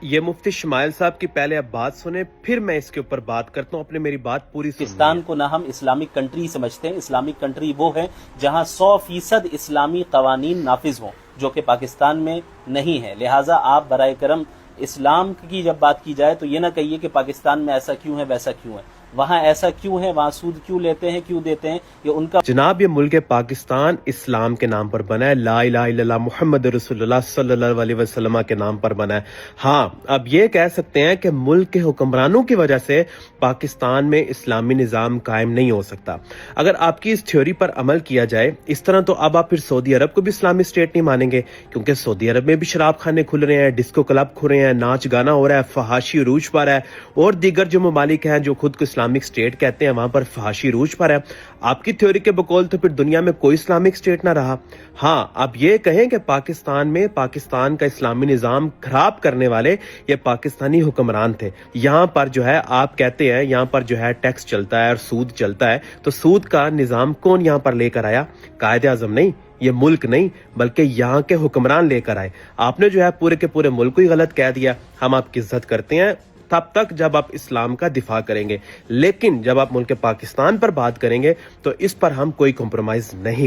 یہ مفتی شمائل صاحب کی پہلے اب بات سنیں، پھر میں اس کے اوپر بات کرتا ہوں، اپنے میری بات پوری سنیے۔ پاکستان کو نہ ہم اسلامک کنٹری سمجھتے ہیں، اسلامک کنٹری وہ ہے جہاں 100% اسلامی قوانین نافذ ہوں، جو کہ پاکستان میں نہیں ہے۔ لہٰذا آپ برائے کرم اسلام کی جب بات کی جائے تو یہ نہ کہیے کہ پاکستان میں ایسا کیوں ہے ویسا کیوں ہے، وہاں ایسا کیوں ہے، وہاں سود کیوں لیتے ہیں، کیوں دیتے ہیں، یہ ان کا جناب، یہ ملک پاکستان اسلام کے نام پر بنا ہے، لا الہ الا اللہ محمد رسول اللہ صلی اللہ علیہ وسلم کے نام پر بنا ہے۔ ہاں، اب یہ کہہ سکتے ہیں کہ ملک کے حکمرانوں کی وجہ سے پاکستان میں اسلامی نظام قائم نہیں ہو سکتا۔ اگر آپ کی اس تھیوری پر عمل کیا جائے اس طرح، تو اب آپ پھر سعودی عرب کو بھی اسلامی اسٹیٹ نہیں مانیں گے، کیونکہ سعودی عرب میں بھی شراب خانے کھل رہے ہیں، ڈسکو کلب کھل رہے ہیں، ناچ گانا ہو رہا ہے، فحاشی عروج پر ہے، اور دیگر جو ممالک ہیں جو خود کو اسلامک اسٹیٹ کہتے ہیں وہاں پر فحاشی عروج پر ہے۔ آپ کی تھیوری کے بقول تو پھر دنیا میں کوئی اسلامک اسٹیٹ نہ رہا۔ ہاں، اب یہ کہیں کہ پاکستان میں پاکستان کا اسلامی نظام خراب کرنے والے یہ پاکستانی حکمران تھے۔ یہاں پر جو ہے آپ کہتے ہیں یہاں پر جو ہے ٹیکس چلتا ہے اور سود چلتا ہے، تو سود کا نظام کون یہاں پر لے کر آیا؟ قائد اعظم نہیں، یہ ملک نہیں، بلکہ یہاں کے حکمران لے کر آئے۔ آپ نے جو ہے پورے کے پورے ملک کو ہی غلط کہہ دیا۔ ہم آپ کی عزت کرتے ہیں تب تک جب آپ اسلام کا دفاع کریں گے، لیکن جب آپ ملک پاکستان پر بات کریں گے تو اس پر ہم کوئی کمپرومائز نہیں